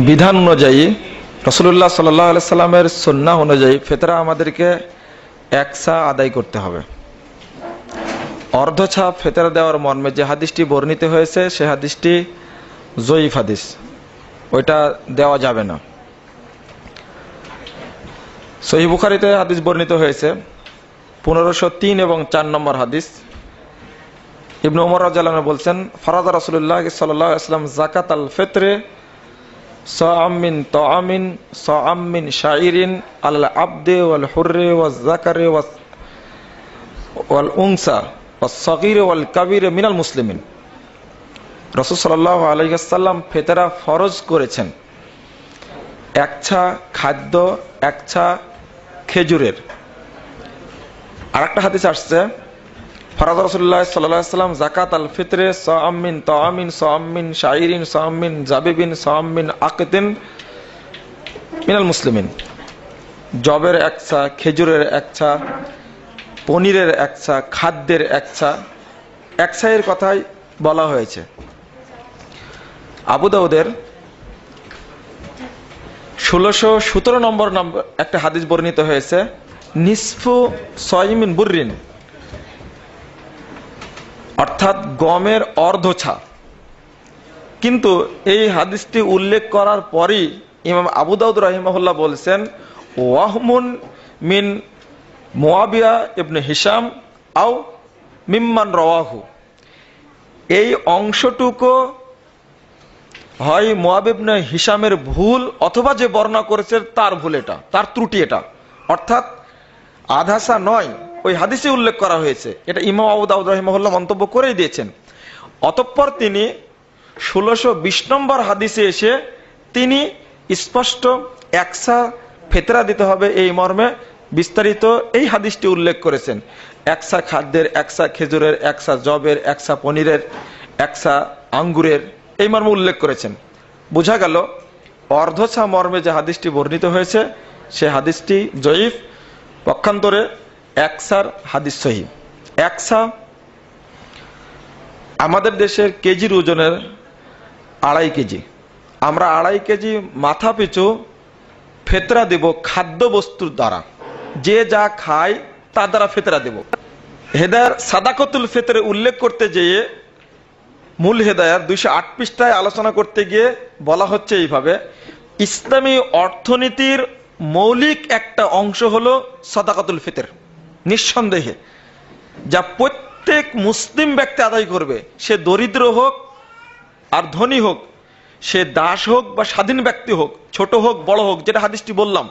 বিধান অনুযায়ী রাসূলুল্লাহ সাল্লাল্লাহু আলাইহি সাল্লামের সুন্নাহ অনুযায়ী ফিতরা আমাদেরকে এক সা আদায় করতে হবে। অর্ধ ছাপ ফিতরা দেওয়ার মর্মে যে হাদিসটি বর্ণিত হয়েছে সে হাদিসটি জয়ীফ হাদিস, ওইটা দেওয়া যাবে না। সহিহ বুখারীতে হাদিস বর্ণিত হয়েছে 1503 এবং 4 নম্বর হাদিস। ইবনে ওমর রাদিয়াল্লাহু আনহু বলছেন, ফারাদা রাসূলুল্লাহ সাল্লাল্লাহু আলাইহি ওয়াসাল্লাম যাকাতাল ফিত্রে সাআম মিন তাআমিন সাআম মিন শাইরিন আলাল আবদি ওয়াল হুররি ওয়াজ যাকারি ওয়াল উনসা ওয়াস সাগীর ওয়াল কাবীর মিনাল মুসলিমিন। রাসূল সাল্লাল্লাহু আলাইহি ওয়াসাল্লাম ফিতরা ফরজ করেছেন একছা খাদ্য, একছা খেজুরের। আরেকটা হাদিস আসছে, ফারাদ রাসূলুল্লাহ সাল্লাল্লাহু আলাইহি ওয়াসাল্লাম যাকাত আল ফিত্রে সাআম মিন তাআমিন সাআম মিন শাইরিন সাআম মিন জাবিবিন সাআম মিন আকিতিন মিনাল মুসলিমিন। জবের একছা, খেজুরের একছা, পনিরের একছা, খাদ্যের একছা, একছায়ের কথাই বলা হয়েছে। আবু দাউদের 1617 নম্বর একটা হাদিস বর্ণিত হয়েছে, নিসফু সাইমিন বুররিন, অর্থাৎ গমের অর্ধছা। কিন্তু এই হাদিসটি উল্লেখ করার পরই ইমাম আবু দাউদ রাহিমাহুল্লাহ বলছেন, ওয়াহমুন মিন মুয়াবিয়া ইবনে হিশাম আও মিম্মান রাওয়াহু, এই অংশটুকু হয় মুয়াব ইবনে হিশামের ভুল অথবা যে বর্ণনা করেছে তার ভুল, এটা তার ত্রুটি, এটা অর্থাৎ আধাসা নয়, ওই হাদিসে উল্লেখ করা হয়েছে। এটা ইমাম আবু দাউদ রাহিমাহুল্লাহ মন্তব্য করেই দিয়েছেন। অতঃপর তিনি 1620 নম্বর হাদিসে এসে তিনি স্পষ্ট একসা ফিতরা দিতে হবে এই মর্মে বিস্তারিত এই হাদিসটি উল্লেখ করেছেন। একসা খাদ্যের, একসা খেজুরের, একসা জবের, একসা পনিরের, একসা আঙ্গুরের, এই মর্মে উল্লেখ করেছেন। বোঝা গেল অর্ধছা মর্মে যে হাদিসটি বর্ণিত হয়েছে সে হাদিসটি জয়ীফ, পক্ষান্তরে একসার হাদিস সহিহ। একসা আমাদের দেশের কেজির ওজনের 2.5 কেজি। আমরা 2.5 কেজি মাথা পিছু ফিতরা দেব খাদ্য বস্তুর দ্বারা, যে যা খায় তার দ্বারা ফিতরা দেব। হেদায়ার সাদাকতুল ফিতরে উল্লেখ করতে যেয়ে মূল হেদায়ার 208 পৃষ্ঠায় আলোচনা করতে গিয়ে বলা হচ্ছে এইভাবে, ইসলামী অর্থনীতির মৌলিক একটা অংশ হলো সাদাকাতুল ফিতর, নিঃসন্দেহে যা প্রত্যেক মুসলিম ব্যক্তি আদায় করবে, সে দরিদ্র হোক আর ধনী হোক, সে দাস হোক বা স্বাধীন ব্যক্তি হোক, ছোট হোক বড় হোক, যেটা হাদিসটি বললাম।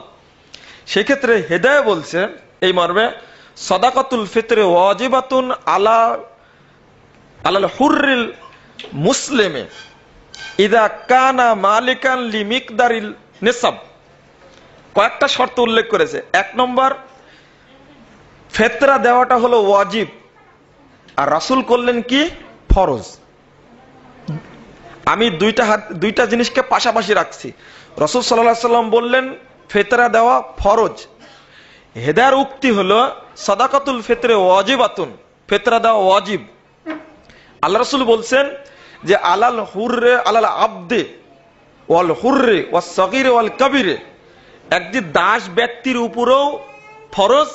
সেক্ষেত্রে হেদায়া বলছে এই মর্মে, সাদাকাতুল ফিতরে ওয়াজিবাতুন আলাল হুররিল মুসলিমে ইদা কানা মালিকান লিমিকদারিল নিসাব। কয়েকটা শর্ত উল্লেখ করেছে। 1 নম্বর, ফিতরা দেওয়াটা হলো ওয়াজিব, আর রাসূল করলেন কি ফরজ। আমি দুইটা জিনিসকে পাশাপাশি রাখছি। রাসূল সাল্লাল্লাহু আলাইহি সাল্লাম বললেন ফিতরা দেওয়া ফরজ, হেদায়ার উক্তি হলো সাদাকাতুল ফিতরে ওয়াজিবাতুন, ফিতরা দেওয়া ওয়াজিব। আল্লাহ রাসূল বলছেন যে আলাল হুররে আলাল আবদে ওয়াল হুররে ওয়াস সাগীর ওয়াল কাবীরে, একজন দাস ব্যক্তির উপরেও ফরজ,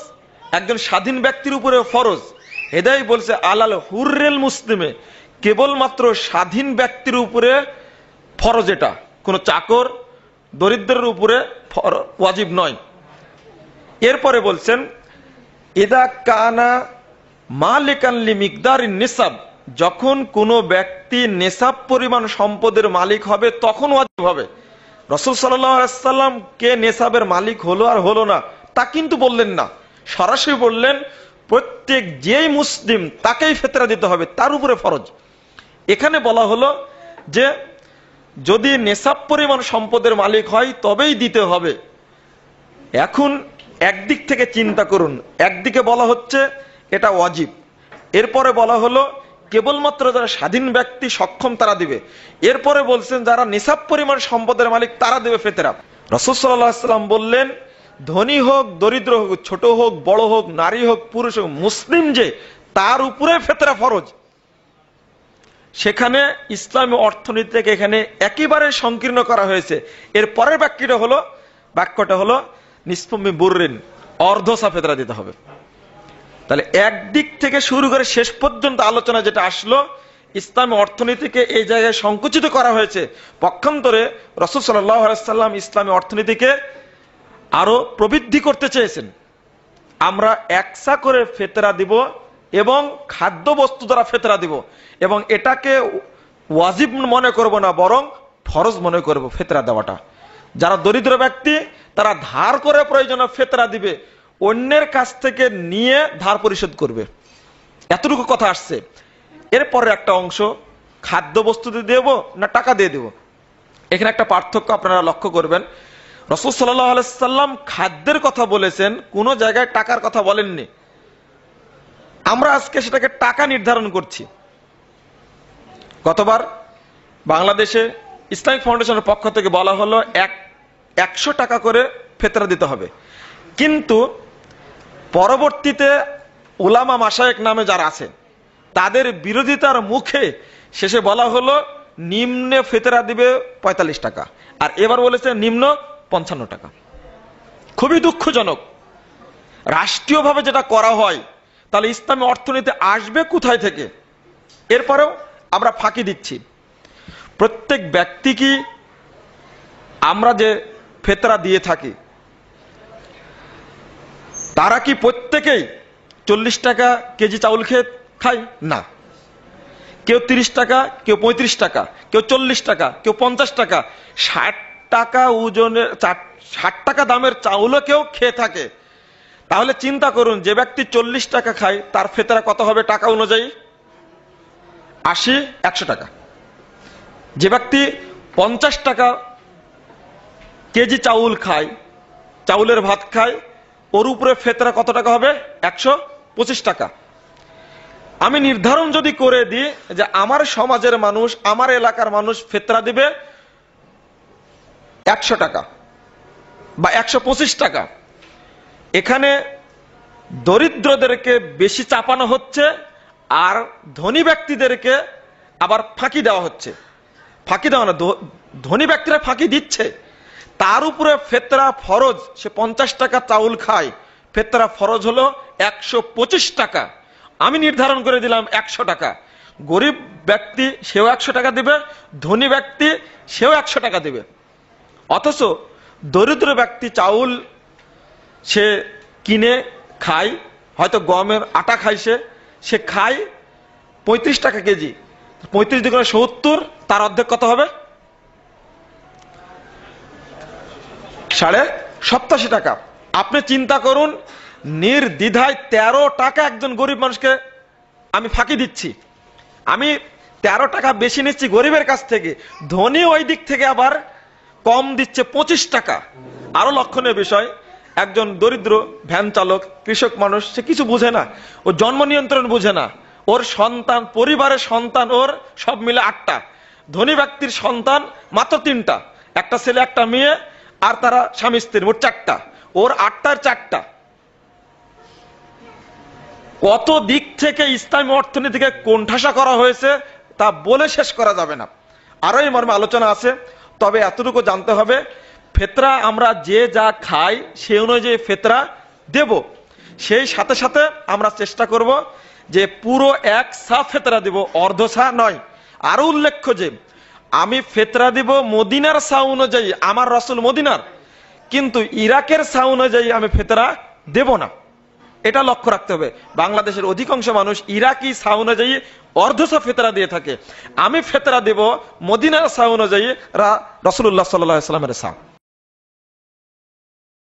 একজন স্বাধীন ব্যক্তির উপরেও ফরজ। হেদায় বলছে আলাল হুররেল মুসলিমে, কেবলমাত্র স্বাধীন ব্যক্তির উপরে ফরজ, এটা কোন চাকর দরিদ্রের উপরে ওয়াজিব নয়। এরপরে বলছেন ইদা কানা মালিকান লিমিকদারিন নিসাব, যখন কোনো ব্যক্তি নেসাব পরিমাণ সম্পদের মালিক হবে তখন ওয়াজিব হবে। রাসূল সাল্লাল্লাহু আলাইহি ওয়াসাল্লাম কে নেসাবের মালিক হলো আর হলো না তা কিন্তু বললেন না, সরাসরি বললেন প্রত্যেক যেই মুসলিম তাকেই ফিতরা দিতে হবে, তার উপরে ফরজ। এখানে বলা হলো যে যদি নেসাব পরিমাণ সম্পদের মালিক হয় তবেই দিতে হবে। এখন একদিক থেকে চিন্তা করুন, একদিকে বলা হচ্ছে এটা ওয়াজিব, এরপরে বলা হলো কেবলমাত্র যারা স্বাধীন ব্যক্তি সক্ষম তারা দিবে, এরপরে বলছেন যারা নিসাব পরিমাণ সম্পদের মালিক তারা দেবে ফিতরা। রাসূল সাল্লাল্লাহু আলাইহি ওয়াসাল্লাম বললেন ধনী হোক দরিদ্র হোক, ছোট হোক বড় হোক, নারী হোক পুরুষ হোক, মুসলিম যে তার উপরে ফিতরা ফরজ। সেখানে ইসলামী অর্থনীতিকে এখানে একেবারে সংকীর্ণ করা হয়েছে। এর পরের বাক্যটা হলো নিসফুমি বুররিন, অর্ধসা ফেতরা দিতে হবে। তাহলে একদিক থেকে শুরু করে শেষ পর্যন্ত আলোচনা যেটা আসলো, ইসলামী অর্থনীতিকে এই জায়গায় সংকুচিত করা হয়েছে। পক্ষান্তরে রাসূল সাল্লাল্লাহু আলাইহি সাল্লাম ইসলামী অর্থনীতিকে আরো প্রবৃদ্ধি করতে চেয়েছেন। আমরা একসা করে ফেতরা দিব এবং খাদ্য বস্তু দ্বারা ফেতরা দিব, এবং এটাকে ওয়াজিব মনে করব না, বরং ফরজ মনে করব ফেতরা দেওয়াটা। যারা দরিদ্র ব্যক্তি তারা ধার করে প্রয়োজনে ফেতরা দিবে, অন্যের কাছ থেকে নিয়ে ধার পরিশোধ করবে। এতটুকু কথা আসছে। এরপরে একটা অংশ, খাদ্য বস্তু দিয়ে দেব না টাকা দিয়ে দেব, এখানে একটা পার্থক্য আপনারা লক্ষ্য করবেন। রাসূল সাল্লাল্লাহু আলাইহি সাল্লাম খাদ্যের কথা বলেছেন, কোন জায়গায় টাকার কথা বলেননি। আমরা আজকে সেটাকে টাকা নির্ধারণ করছি। গতবার বাংলাদেশে ইসলামিক ফাউন্ডেশনের পক্ষ থেকে বলা হলো 100 টাকা করে ফেতরা দিতে হবে, কিন্তু পরবর্তীতে উলামা মাশায়েখ নামে যারা আছে তাদের বিরোধিতার মুখে শেষে বলা হলো নিম্নে ফেতরা দিবে 45 টাকা, আর এবার বলেছে নিম্ন 55 টাকা। খুবই দুঃখজনক। রাষ্ট্রীয়ভাবে যেটা করা হয়, তাহলে ইসলামী অর্থনীতি আসবে কোথায় থেকে? এরপরেও আমরা ফাঁকি দিচ্ছি। প্রত্যেক ব্যক্তি কি আমরা যে ফেতরা দিয়ে থাকি, তারা কি প্রত্যেকেই 40 টাকা কেজি চাউল খেয়ে খায়? না। কেউ 30 টাকা, কেউ 35 টাকা, কেউ 40 টাকা, কেউ 50 টাকা, 60 টাকা ওজনের 60 টাকা দামের চাউলও কেউ খেয়ে থাকে। তাহলে চিন্তা করুন, যে ব্যক্তি 40 টাকা খায় তার ফেতরা কত হবে টাকা অনুযায়ী? 80-100 টাকা। যে ব্যক্তি 50 টাকা কেজি চাউল খায়, চাউলের ভাত খায়, ওর উপরে ফেতরা কত টাকা হবে? 125 টাকা। আমি নির্ধারণ যদি করে দিই যে আমার সমাজের মানুষ, আমার এলাকার মানুষ ফেতরা দিবে 100 টাকা বা 125 টাকা, এখানে দরিদ্রদেরকে বেশি চাপানো হচ্ছে আর ধনী ব্যক্তিদেরকে আবার ফাঁকি দেওয়া হচ্ছে। ফাঁকি দেওয়া না, ধনী ব্যক্তিরা ফাঁকি দিচ্ছে। তার উপরে ফেতরা ফরজ, সে 50 টাকা চাউল খায়, ফেতরা ফরজ হলো 125 টাকা। আমি নির্ধারণ করে দিলাম 100 টাকা। গরিব ব্যক্তি সেও 100 টাকা দিবে, ধনী ব্যক্তি সেও 100 টাকা দিবে। অথচ দরিদ্র ব্যক্তি চাউল সে কিনে খায়, হয়তো গমের আটা খাইছে, সে খায় 35 টাকা কেজি। 35 দুগুণে 70, তার অর্ধেক কত হবে? 87.5 টাকা। আপনি চিন্তা করুন, নির্দ্বিধায় 13 টাকা একজন গরিব মানুষকে আমি ফাঁকি দিচ্ছি। আমি 13 টাকা বেশি নিচ্ছি গরিবের কাছ থেকে, ধনী ওই দিক থেকে আবার কম দিচ্ছে 25 টাকা। আরো লক্ষণীয় বিষয়, একজন দরিদ্র ভ্যান চালক, কৃষক মানুষ, সে কিছু বুঝে না, ও জন্ম নিয়ন্ত্রণ বুঝে না, ওর সন্তান, পরিবারের সন্তান ওর সব মিলে 8টা, ধনী ব্যক্তির সন্তান মাত্র 3টা, একটা ছেলে একটা মেয়ে, আর তারা স্বামী স্ত্রী, মোট 4টা, ওর 8টার 4টা। কত দিক থেকে ইসলামী অর্থনীতিকে কোণঠাসা করা হয়েছে তা বলে শেষ করা যাবে না। আরো এই মর্মে আলোচনা আছে। তবে এতটুকু জানতে হবে, ফেতরা আমরা যে যা খাই সেই অনুযায়ী ফেতরা দেব। সেই সাথে সাথে আমরা চেষ্টা করব যে পুরো 1 সা ফেতরা দিব, অর্ধ সা নয়। আরো উল্লেখ্য যে আমি ফেতরা দিব মদিনার সা অনুযায়ী, আমার রাসূল মদিনার, কিন্তু ইরাকের সা অনুযায়ী আমি ফেতরা দেব না। এটা লক্ষ্য রাখতে হবে। বাংলাদেশের অধিকাংশ মানুষ ইরাকি সা অনুযায়ী অর্ধসা ফেতরা দিয়ে থাকে। আমি ফেতরা দেব মদিনার সা অনুযায়ী, রাসূলুল্লাহ সাল্লাল্লাহু আলাইহি ওয়াসাল্লামের সা।